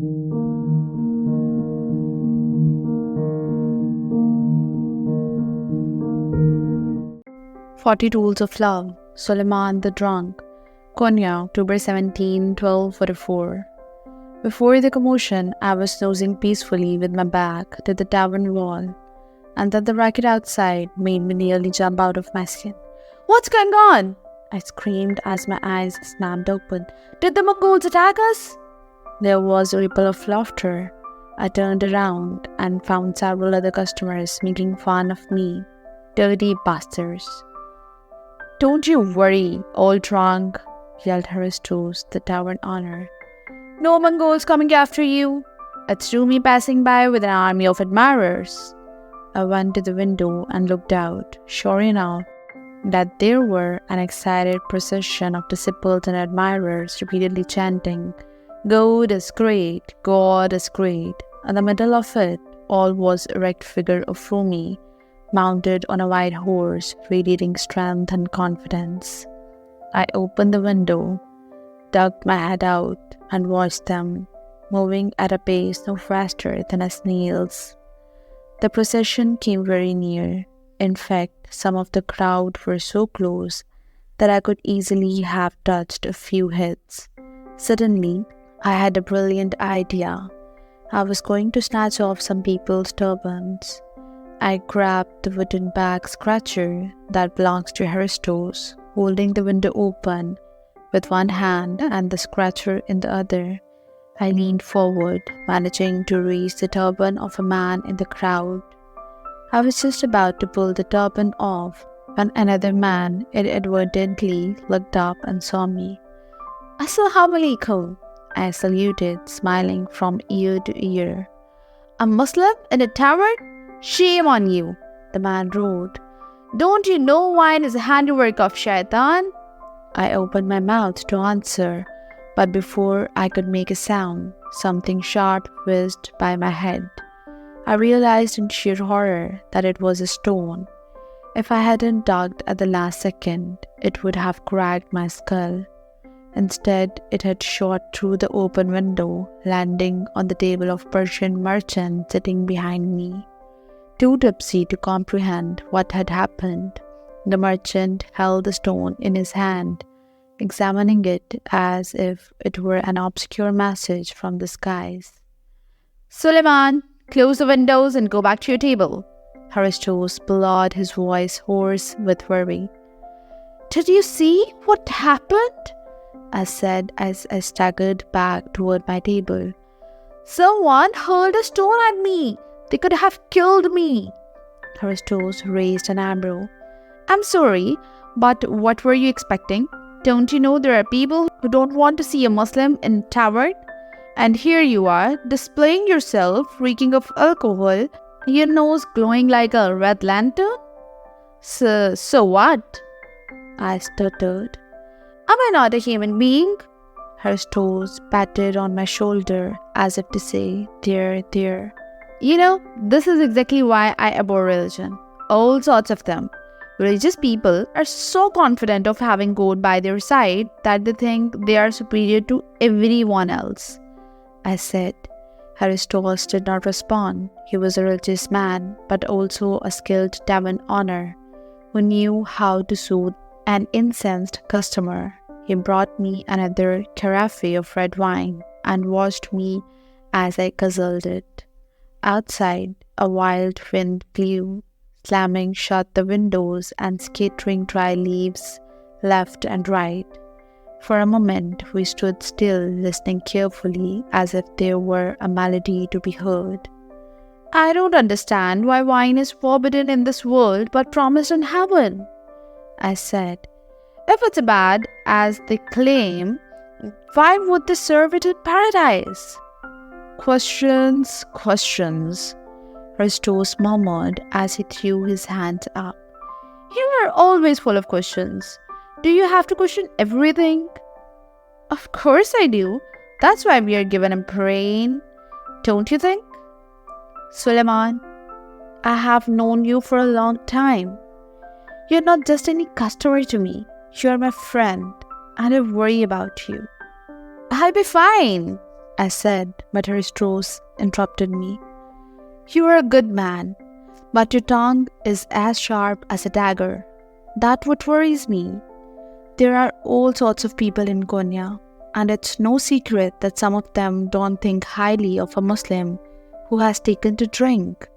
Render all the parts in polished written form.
"40 Tools of Love", Suleiman The Drunk, Konya, October 17, 1244. Before the commotion, I was snoozing peacefully with my back to the tavern wall, and then the racket outside made me nearly jump out of my skin. "What's going on?" I screamed as my eyes snapped open. "Did the Mongols attack us?" There was a ripple of laughter. I turned around and found several other customers making fun of me. "Dirty bastards." "Don't you worry, old drunk," yelled Haristos, the tavern owner. "No Mongols coming after you. It's Rumi passing by with an army of admirers." I went to the window and looked out. Sure enough, that there were an excited procession of disciples and admirers repeatedly chanting, "God is great, God is great." In the middle of it all was an erect figure of Rumi, mounted on a white horse, radiating strength and confidence. I opened the window, dug my head out, and watched them, moving at a pace no faster than a snail's. The procession came very near. In fact, some of the crowd were so close that I could easily have touched a few heads. Suddenly, I had a brilliant idea. I was going to snatch off some people's turbans. I grabbed the wooden back scratcher that belongs to Haristos, holding the window open with one hand and the scratcher in the other. I leaned forward, managing to reach the turban of a man in the crowd. I was just about to pull the turban off when another man inadvertently looked up and saw me. "Assalamu alaikum," I saluted, smiling from ear to ear. "A Muslim in a tavern? Shame on you," the man roared. "Don't you know wine is a handiwork of shaitan?" I opened my mouth to answer, but before I could make a sound, something sharp whizzed by my head. I realized in sheer horror that it was a stone. If I hadn't ducked at the last second, it would have cracked my skull. Instead, it had shot through the open window, landing on the table of Persian merchant sitting behind me. Too tipsy to comprehend what had happened, the merchant held the stone in his hand, examining it as if it were an obscure message from the skies. "Suleiman, close the windows and go back to your table." Haristos bellowed, his voice hoarse with worry. "Did you see what happened?" I said as I staggered back toward my table. "Someone hurled a stone at me. They could have killed me." Haristos raised an eyebrow. "I'm sorry, but what were you expecting? Don't you know there are people who don't want to see a Muslim in tavern? And here you are, displaying yourself, reeking of alcohol, your nose glowing like a red lantern." So what?" I stuttered. "Am I not a human being?" Haristos patted on my shoulder as if to say, There. You know, this is exactly why I abhor religion. All sorts of them. Religious people are so confident of having God by their side that they think they are superior to everyone else," I said. Haristos did not respond. He was a religious man, but also a skilled tavern owner who knew how to soothe an incensed customer. He brought me another carafe of red wine and watched me as I guzzled it. Outside, a wild wind blew, slamming shut the windows and scattering dry leaves left and right. For a moment, we stood still, listening carefully as if there were a melody to be heard. "I don't understand why wine is forbidden in this world but promised in heaven," I said. "If it's bad, as they claim, why would they serve it in paradise?" Questions. Haristos murmured as he threw his hands up. "You are always full of questions. Do you have to question everything?" "Of course I do. That's why we are given a brain. Don't you think?" "Suleiman, I have known you for a long time. You're not just any customer to me. You're my friend, and I worry about you." "I'll be fine," I said, but Haristos interrupted me. You are a good man, but your tongue is as sharp as a dagger. That's what worries me. There are all sorts of people in Konya, and it's no secret that some of them don't think highly of a Muslim who has taken to drink.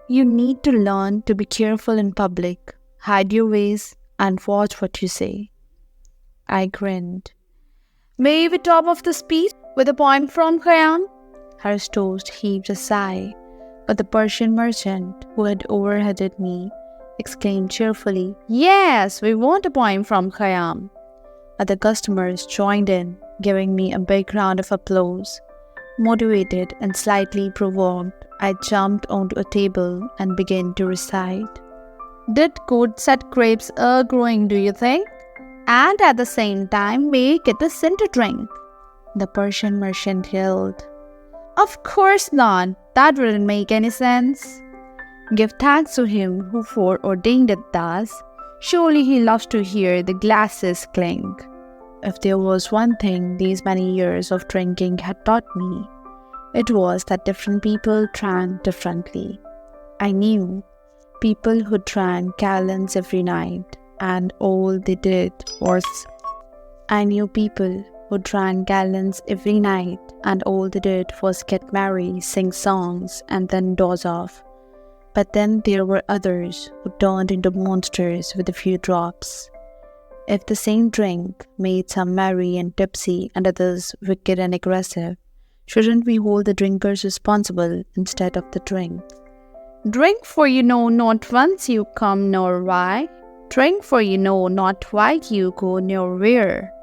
You need to learn to be careful in public, hide your ways, and watch what you say. I grinned. May we top off the speech with a poem from Khayyam? Haristos heaved a sigh, but the Persian merchant who had overheaded me exclaimed cheerfully, Yes, we want a poem from Khayyam. Other customers joined in, giving me a big round of applause. Motivated and slightly provoked, I jumped onto a table and began to recite. Did good set grapes are growing, do you think? And at the same time make it a sin to drink? The Persian merchant yelled. Of course not. That wouldn't make any sense. Give thanks to him who foreordained it thus. Surely he loves to hear the glasses clink. If there was one thing these many years of drinking had taught me, it was that different people drank differently. I knew people who drank gallons every night, and all they did was get married, sing songs, and then doze off. But then there were others who turned into monsters with a few drops. If the same drink made some merry and tipsy and others wicked and aggressive, shouldn't we hold the drinkers responsible instead of the drink? Drink for you know not whence you come nor why. Drink for you know not why you go nor where.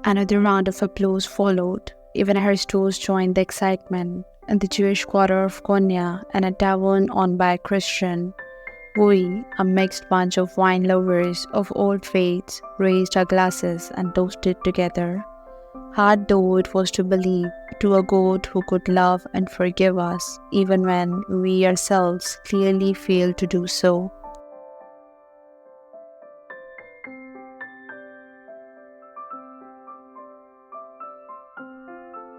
Another round of applause followed. Even Haristos joined the excitement. In the Jewish quarter of Konya, and a tavern owned by a Christian, we, a mixed bunch of wine lovers of all faiths, raised our glasses and toasted together. Hard though it was to believe, to a God who could love and forgive us, even when we ourselves clearly failed to do so.